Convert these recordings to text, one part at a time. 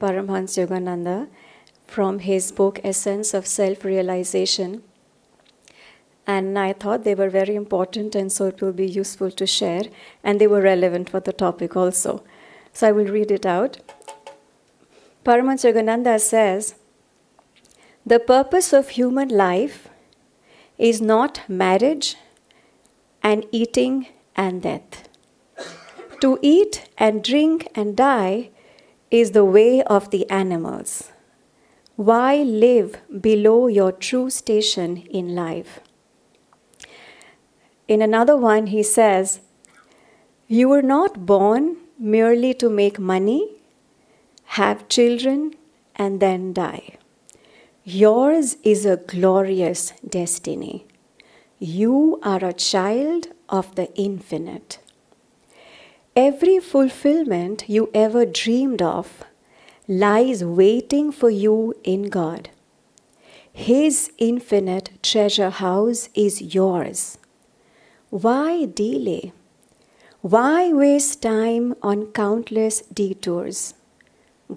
Paramhansa Yogananda from his book Essence of Self-Realization. And I thought they were very important, and so it will be useful to share. And they were relevant for the topic also. So I will read it out. Paramhansa Yogananda says, "The purpose of human life is not marriage and eating and death. To eat and drink and die is the way of the animals. Why live below your true station in life?" In another one, he says, "You were not born merely to make money, have children, and then die. Yours is a glorious destiny. You are a child of the infinite. Every fulfillment you ever dreamed of lies waiting for you in God. His infinite treasure house is yours. Why delay? Why waste time on countless detours?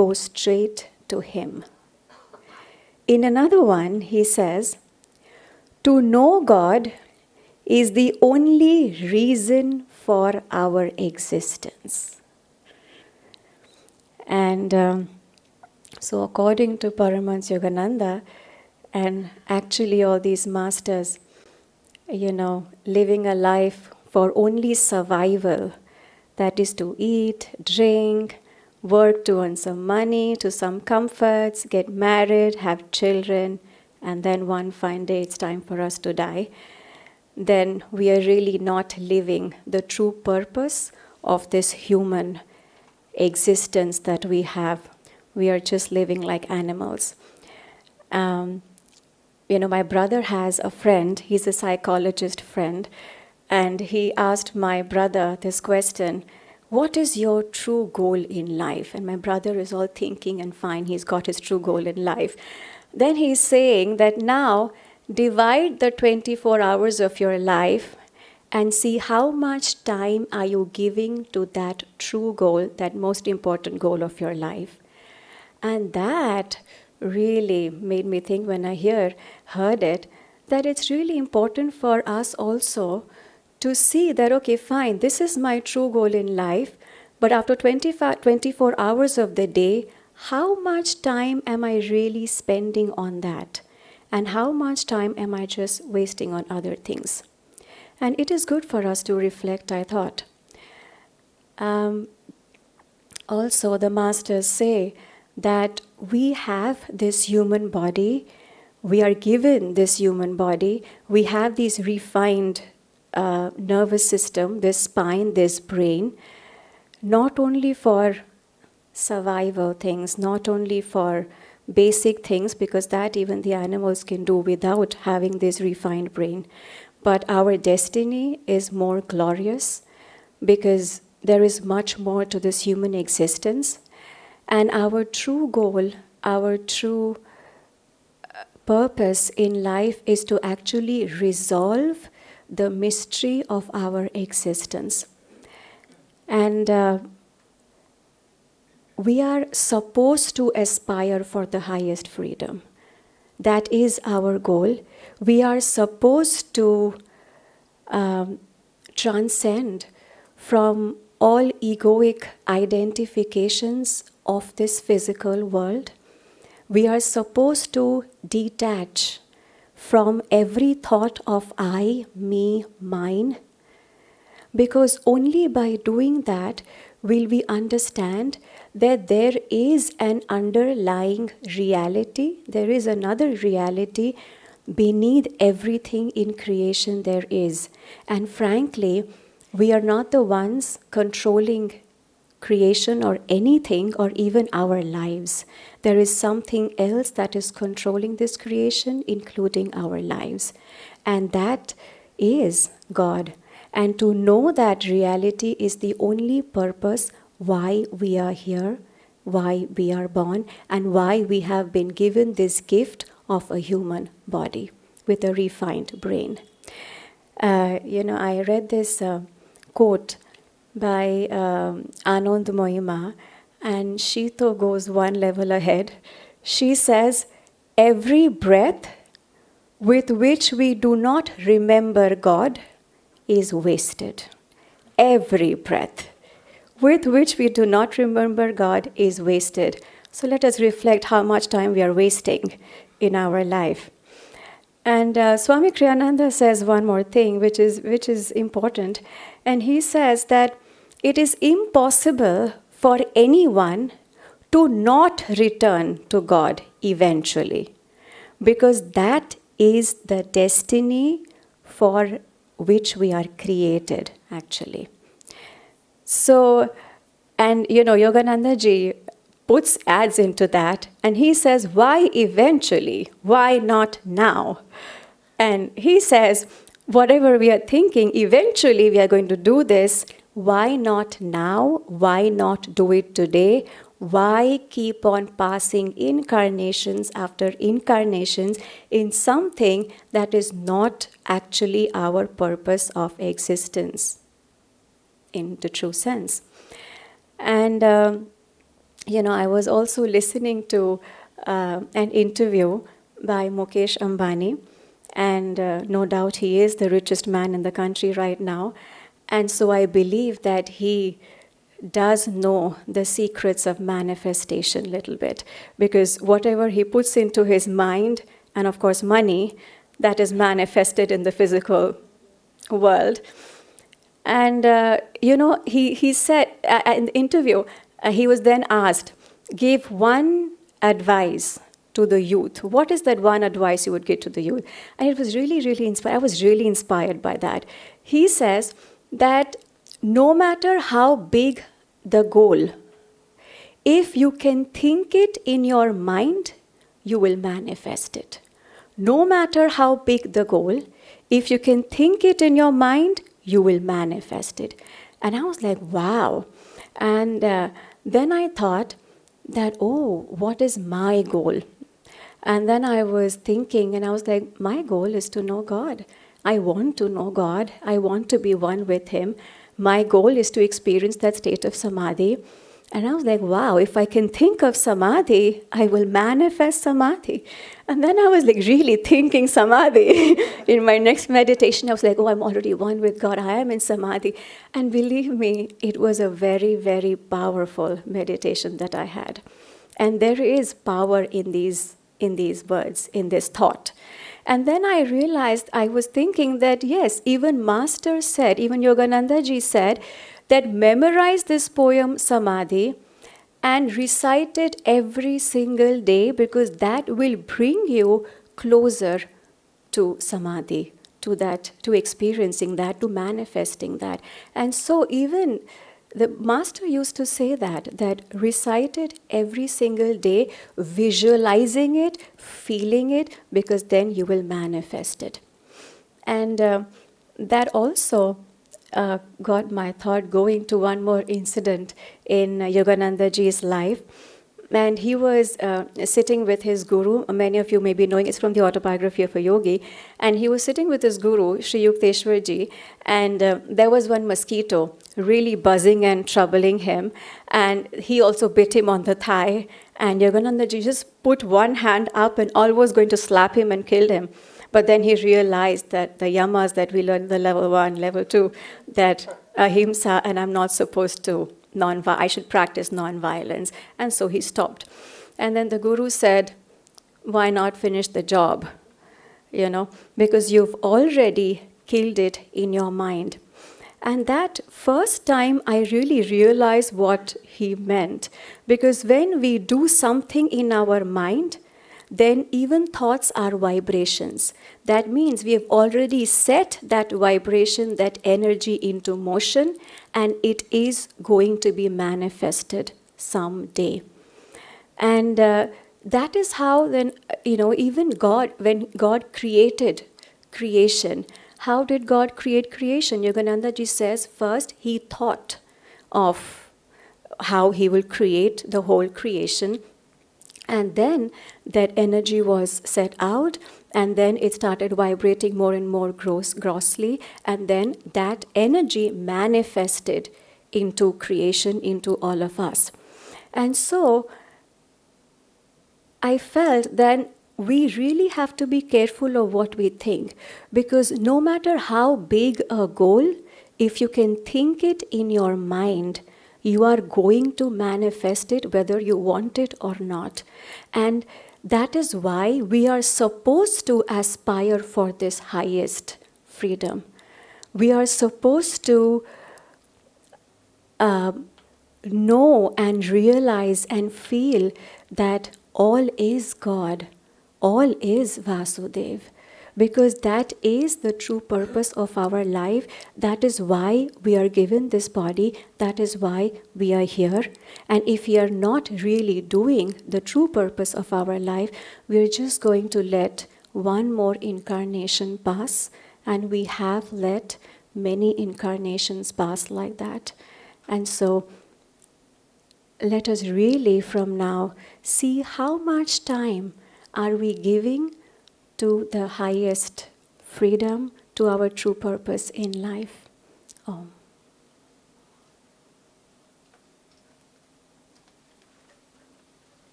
Go straight to Him." In another one, he says, "To know God is the only reason for our existence." And so according to Paramhansa Yogananda, and actually all these masters, living a life for only survival, that is to eat, drink, work to earn some money, to some comforts, get married, have children, and then one fine day it's time for us to die, then we are really not living the true purpose of this human existence that we have. We are just living like animals. My brother has a friend, he's a psychologist friend, and he asked my brother this question, "What is your true goal in life?" And my brother is all thinking and fine, he's got his true goal in life. Then he's saying that now divide the 24 hours of your life and see how much time are you giving to that true goal, that most important goal of your life. And that really made me think when I heard it, that it's really important for us also to see that, okay, fine, this is my true goal in life, but after 24 hours of the day, how much time am I really spending on that? And how much time am I just wasting on other things? And it is good for us to reflect, I thought. Also, the masters say that we have this human body, we are given this human body, we have these refined nervous system, this spine, this brain, not only for survival things, not only for basic things, because that even the animals can do without having this refined brain, but our destiny is more glorious because there is much more to this human existence. And our true goal, our true purpose in life is to actually resolve the mystery of our existence. And we are supposed to aspire for the highest freedom. That is our goal. We are supposed to transcend from all egoic identifications of this physical world. We are supposed to detach from every thought of I, me, mine, because only by doing that will we understand that there is an underlying reality, there is another reality beneath everything in creation there is. And frankly, we are not the ones controlling creation or anything or even our lives. There is something else that is controlling this creation, including our lives. And that is God. And to know that reality is the only purpose why we are here, why we are born, and why we have been given this gift of a human body with a refined brain. I read this quote by Ananda Sangha And Shito goes one level ahead. She says, every breath with which we do not remember God is wasted. Every breath with which we do not remember God is wasted. So let us reflect how much time we are wasting in our life. And Swami Kriyananda says one more thing, which is important. And he says that it is impossible for anyone to not return to God eventually, because that is the destiny for which we are created, actually. So, and Yogananda ji adds into that, and he says, why eventually? Why not now? And he says, whatever we are thinking, eventually we are going to do this. Why not now? Why not do it today? Why keep on passing incarnations after incarnations in something that is not actually our purpose of existence in the true sense? And, I was also listening to an interview by Mukesh Ambani, and no doubt he is the richest man in the country right now. And so I believe that he does know the secrets of manifestation a little bit, because whatever he puts into his mind, and of course money, that is manifested in the physical world. And, he said in the interview, he was then asked, give one advice to the youth. What is that one advice you would give to the youth? And it was really, really inspired. I was really inspired by that. He says that no matter how big the goal, if you can think it in your mind, you will manifest it. No matter how big the goal, if you can think it in your mind, you will manifest it. And I was like, wow. And then I thought that, what is my goal? And then I was thinking, and I was like, my goal is to know God. I want to know God. I want to be one with Him. My goal is to experience that state of samadhi. And I was like, wow, if I can think of samadhi, I will manifest samadhi. And then I was like really thinking samadhi. In my next meditation, I was like, I'm already one with God. I am in samadhi. And believe me, it was a very, very powerful meditation that I had. And there is power in these words, in this thought. And then I realized, I was thinking that yes, even Master said, even Yogananda ji said, that memorize this poem Samadhi and recite it every single day, because that will bring you closer to Samadhi, to experiencing that, to manifesting that. And so even the Master used to say that recite it every single day, visualizing it, feeling it, because then you will manifest it. And that also got my thought going to one more incident in Yogananda ji's life. And he was sitting with his guru. Many of you may be knowing it's from the Autobiography of a Yogi. And he was sitting with his guru, Sri Yukteswar ji, and there was one mosquito really buzzing and troubling him. And he also bit him on the thigh. And Yogananda ji just put one hand up and all was going to slap him and kill him. But then he realized that the yamas that we learned, the level 1, level 2, that ahimsa, and I'm not supposed to I should practice non-violence. And so he stopped. And then the guru said, why not finish the job? Because you've already killed it in your mind. And that first time I really realized what he meant. Because when we do something in our mind, then even thoughts are vibrations. That means we have already set that vibration, that energy into motion, and it is going to be manifested someday. And that is how then, even God, when God created creation, how did God create creation? Yogananda ji says first he thought of how he will create the whole creation. And then that energy was set out, and then it started vibrating more and more grossly, and then that energy manifested into creation, into all of us. And so I felt then we really have to be careful of what we think, because no matter how big a goal, if you can think it in your mind, you are going to manifest it whether you want it or not. And that is why we are supposed to aspire for this highest freedom. We are supposed to know and realize and feel that all is God, all is Vasudev, because that is the true purpose of our life. That is why we are given this body, that is why we are here. And if we are not really doing the true purpose of our life, we are just going to let one more incarnation pass, and we have let many incarnations pass like that. And so let us really from now see how much time are we giving to the highest freedom, to our true purpose in life. Om.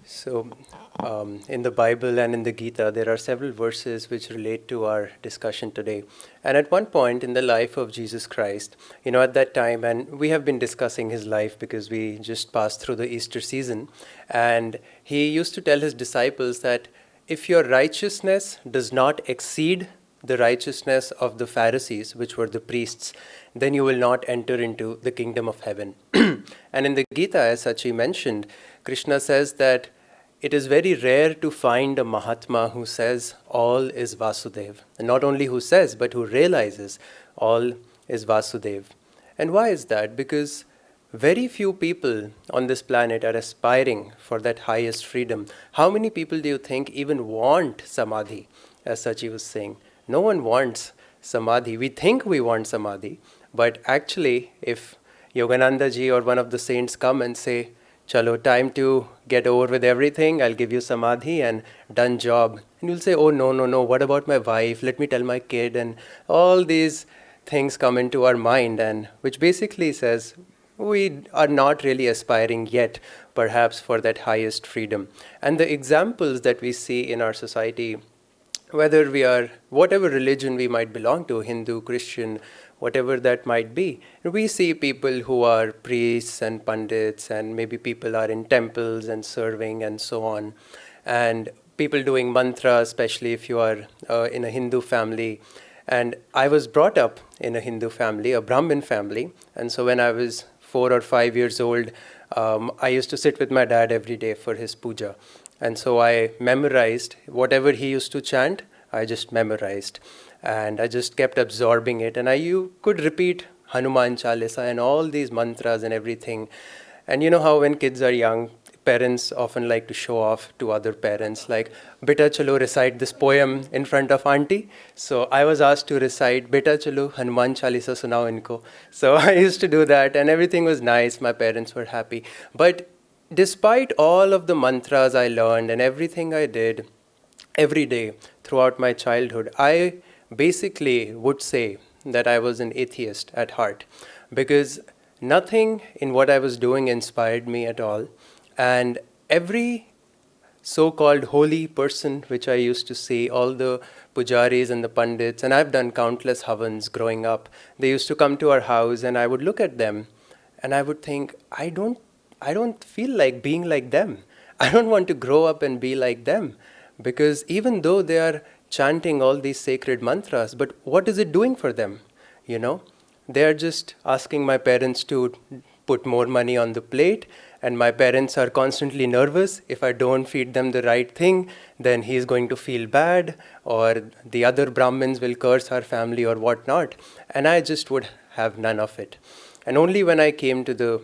So, in the Bible and in the Gita, there are several verses which relate to our discussion today. And at one point in the life of Jesus Christ, at that time, and we have been discussing his life because we just passed through the Easter season, and he used to tell his disciples that if your righteousness does not exceed the righteousness of the Pharisees, which were the priests, then you will not enter into the kingdom of heaven. And in the Gita, as Sachi mentioned, Krishna says that it is very rare to find a Mahatma who says all is Vasudev. And not only who says, but who realizes all is Vasudev. And why is that? Because very few people on this planet are aspiring for that highest freedom. How many people do you think even want Samadhi, as Sachi was saying? No one wants Samadhi. We think we want Samadhi, but actually, if Yogananda ji or one of the saints come and say, Chalo, time to get over with everything, I'll give you Samadhi and done job. And you'll say, oh, no, what about my wife? Let me tell my kid. And all these things come into our mind, and which basically says we are not really aspiring yet, perhaps, for that highest freedom. And the examples that we see in our society, whether we are, whatever religion we might belong to, Hindu, Christian, whatever that might be, we see people who are priests and pandits, and maybe people are in temples and serving and so on, and people doing mantra, especially if you are in a Hindu family. And I was brought up in a Hindu family, a Brahmin family, and so when I was 4 or 5 years old, I used to sit with my dad every day for his puja. And so I memorized whatever he used to chant, I just memorized. And I just kept absorbing it. And you could repeat Hanuman Chalisa and all these mantras and everything. And you know how when kids are young, parents often like to show off to other parents, like, Beta chalo recite this poem in front of auntie. So I was asked to recite, Beta chalo Hanuman Chalisa sunao inko. So I used to do that, and everything was nice. My parents were happy. But despite all of the mantras I learned and everything I did every day throughout my childhood, I basically would say that I was an atheist at heart, because nothing in what I was doing inspired me at all. And every so-called holy person which I used to see, all the pujaris and the pandits, and I've done countless havans growing up, they used to come to our house, and I would look at them and I would think, I don't feel like being like them. I don't want to grow up and be like them, because even though they are chanting all these sacred mantras, but what is it doing for them? They are just asking my parents to put more money on the plate, and my parents are constantly nervous. If I don't feed them the right thing, then he's going to feel bad, or the other Brahmins will curse our family or whatnot. And I just would have none of it. And only when I came to the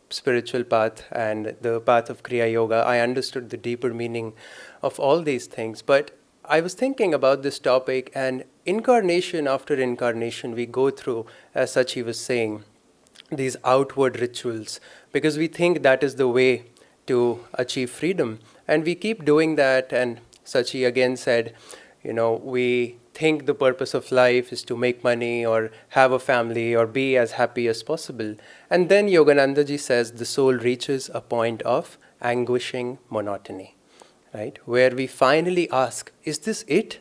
spiritual path and the path of Kriya Yoga, I understood the deeper meaning of all these things. But I was thinking about this topic, and incarnation after incarnation, we go through, as Sachi was saying, these outward rituals, because we think that is the way to achieve freedom. And we keep doing that. And Sachi again said, we think the purpose of life is to make money or have a family or be as happy as possible. And then Yogananda ji says the soul reaches a point of anguishing monotony, right? Where we finally ask, is this it?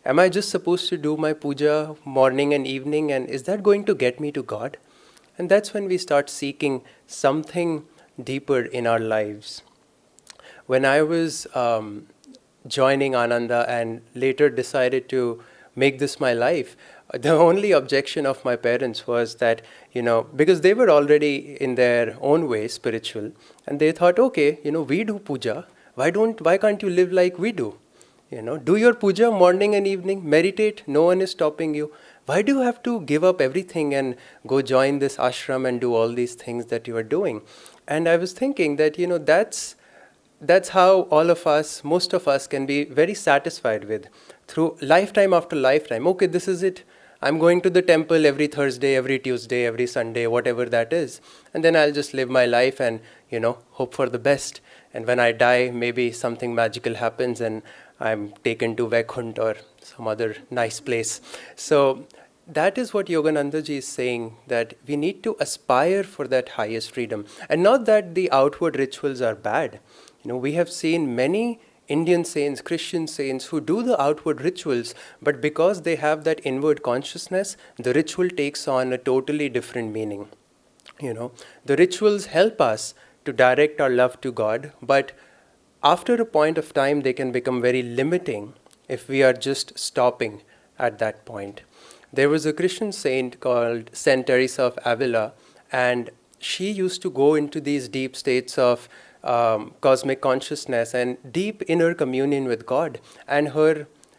Am I just supposed to do my puja morning and evening, and is that going to get me to God? And that's when we start seeking something deeper in our lives. When I was joining Ananda and later decided to make this my life, the only objection of my parents was that, because they were already in their own way spiritual, and they thought, okay, we do puja, why can't you live like we do? Do your puja morning and evening, meditate, no one is stopping you. Why do you have to give up everything and go join this ashram and do all these things that you are doing? And I was thinking that, that's how all of us, most of us, can be very satisfied with through lifetime after lifetime. Okay, this is it. I'm going to the temple every Thursday, every Tuesday, every Sunday, whatever that is. And then I'll just live my life and, hope for the best. And when I die, maybe something magical happens and I'm taken to Vaikunt or some other nice place. So that is what Yogananda ji is saying, that we need to aspire for that highest freedom. And not that the outward rituals are bad. We have seen many Indian saints, Christian saints who do the outward rituals, but because they have that inward consciousness, the ritual takes on a totally different meaning. The rituals help us to direct our love to God, but after a point of time, they can become very limiting if we are just stopping at that point. There was a Christian saint called Saint Teresa of Avila, and she used to go into these deep states of cosmic consciousness and deep inner communion with God. And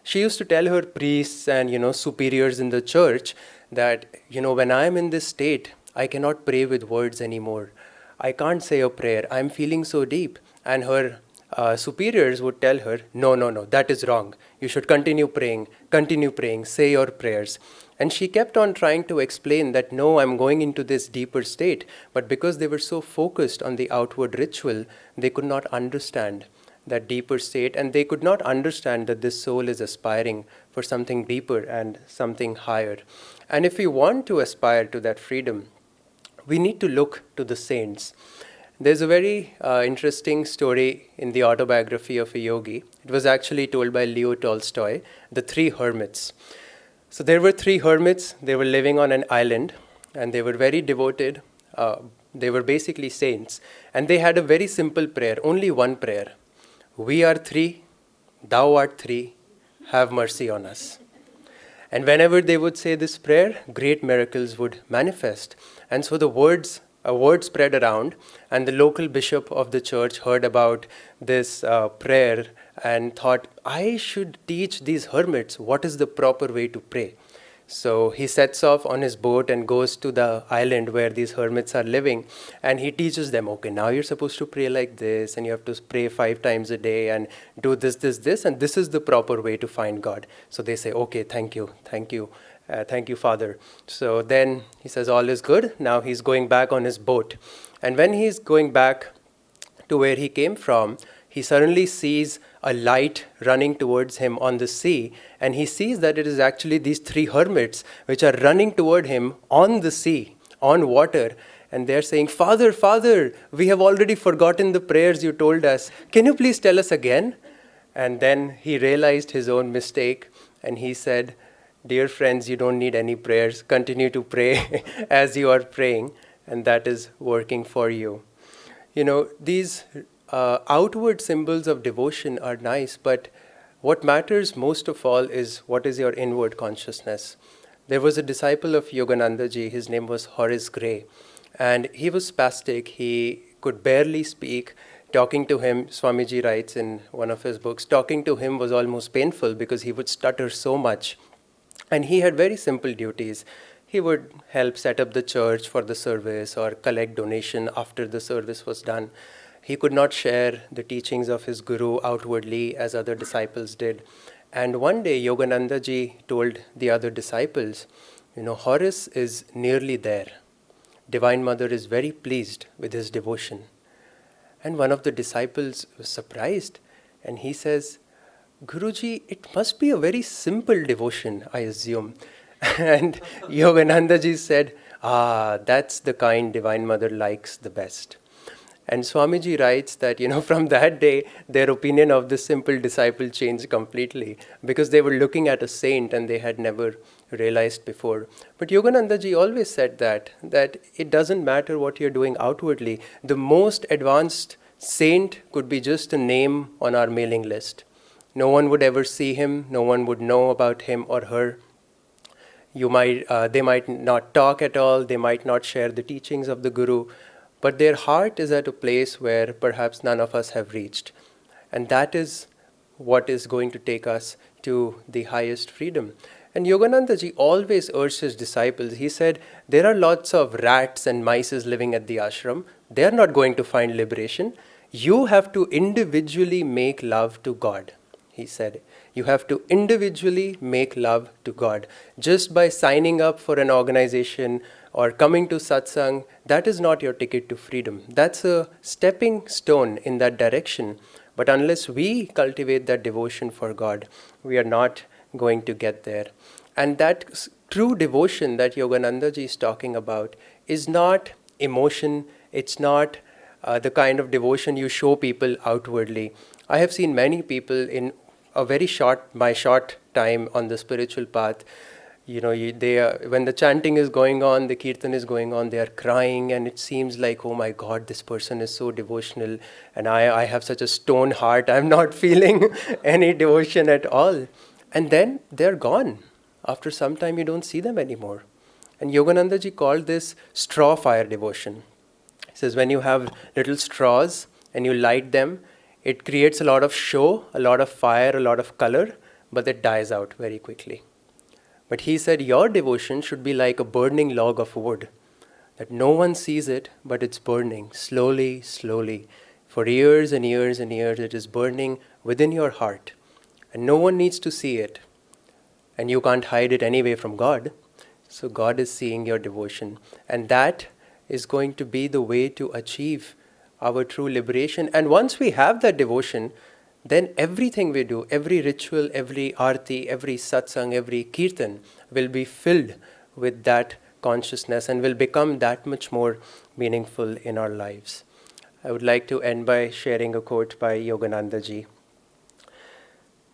she used to tell her priests and superiors in the church that when I am in this state, I cannot pray with words anymore. I can't say a prayer. I'm feeling so deep. And her superiors would tell her, no, that is wrong. You should continue praying, say your prayers. And she kept on trying to explain that, no, I'm going into this deeper state. But because they were so focused on the outward ritual, they could not understand that deeper state, and they could not understand that this soul is aspiring for something deeper and something higher. And if we want to aspire to that freedom, we need to look to the saints. There's a very interesting story in the Autobiography of a Yogi. It was actually told by Leo Tolstoy, The Three Hermits. So there were three hermits. They were living on an island, and they were very devoted. They were basically saints. And they had a very simple prayer, only one prayer. We are three, thou art three, have mercy on us. And whenever they would say this prayer, great miracles would manifest. And so a word spread around, and the local bishop of the church heard about this prayer and thought, I should teach these hermits what is the proper way to pray. So he sets off on his boat and goes to the island where these hermits are living, and he teaches them, okay, now you're supposed to pray like this, and you have to pray 5 times a day and do this, and this is the proper way to find God. So they say, okay, thank you, Father. So then he says, all is good. Now he's going back on his boat. And when he's going back to where he came from, he suddenly sees a light running towards him on the sea. And he sees that it is actually these three hermits which are running toward him on the sea, on water. And they're saying, Father, Father, we have already forgotten the prayers you told us. Can you please tell us again? And then he realized his own mistake. And he said, dear friends, you don't need any prayers. Continue to pray as you are praying, and that is working for you. These outward symbols of devotion are nice, but what matters most of all is what is your inward consciousness. There was a disciple of Yogananda ji, his name was Horace Gray, and he was spastic. He could barely speak. Talking to him, Swamiji writes in one of his books, talking to him was almost painful because he would stutter so much. And he had very simple duties. He would help set up the church for the service or collect donation after the service was done. He could not share the teachings of his guru outwardly as other disciples did. And one day Yogananda ji told the other disciples, Horace is nearly there. Divine Mother is very pleased with his devotion. And one of the disciples was surprised, and he says, Guruji, it must be a very simple devotion, I assume. And Yogananda ji said, that's the kind Divine Mother likes the best. And Swamiji writes that, from that day, their opinion of this simple disciple changed completely, because they were looking at a saint and they had never realized before. But Yogananda ji always said that it doesn't matter what you're doing outwardly. The most advanced saint could be just a name on our mailing list. No one would ever see him, no one would know about him or her. They might not talk at all, they might not share the teachings of the Guru, but their heart is at a place where perhaps none of us have reached. And that is what is going to take us to the highest freedom. And Yogananda ji always urged his disciples. He said, there are lots of rats and mice living at the ashram. They are not going to find liberation. You have to individually make love to God. He said, you have to individually make love to God. Just by signing up for an organization or coming to satsang, that is not your ticket to freedom. That's a stepping stone in that direction. But unless we cultivate that devotion for God, we are not going to get there. And that true devotion that Yogananda ji is talking about is not emotion. It's not the kind of devotion you show people outwardly. I have seen many people in my short time on the spiritual path, when the chanting is going on, the kirtan is going on, they are crying, and it seems like, oh my God, this person is so devotional, and I have such a stone heart, I'm not feeling any devotion at all. And then they're gone. After some time, you don't see them anymore. And Yogananda ji called this straw fire devotion. He says, when you have little straws and you light them, it creates a lot of show, a lot of fire, a lot of color, but it dies out very quickly. But he said, your devotion should be like a burning log of wood, that no one sees it, but it's burning slowly, slowly. For years and years and years, it is burning within your heart. And no one needs to see it. And you can't hide it anyway from God. So God is seeing your devotion. And that is going to be the way to achieve our true liberation. And once we have that devotion, then everything we do, every ritual, every arti, every satsang, every kirtan will be filled with that consciousness and will become that much more meaningful in our lives. I would like to end by sharing a quote by Yogananda ji.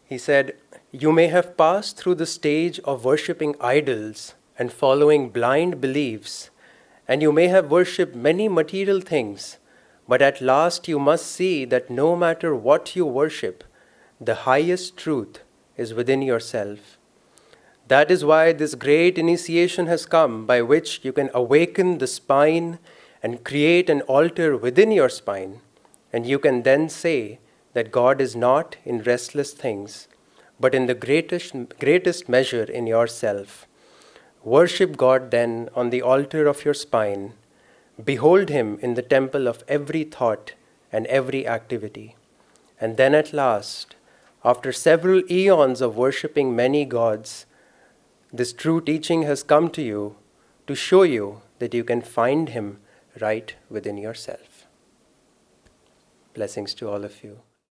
He said, you may have passed through the stage of worshipping idols and following blind beliefs, and you may have worshipped many material things, but at last you must see that no matter what you worship, the highest truth is within yourself. That is why this great initiation has come, by which you can awaken the spine and create an altar within your spine, and you can then say that God is not in restless things, but in the greatest measure in yourself. Worship God then on the altar of your spine. Behold Him in the temple of every thought and every activity. And then at last, after several eons of worshipping many gods, this true teaching has come to you to show you that you can find Him right within yourself. Blessings to all of you.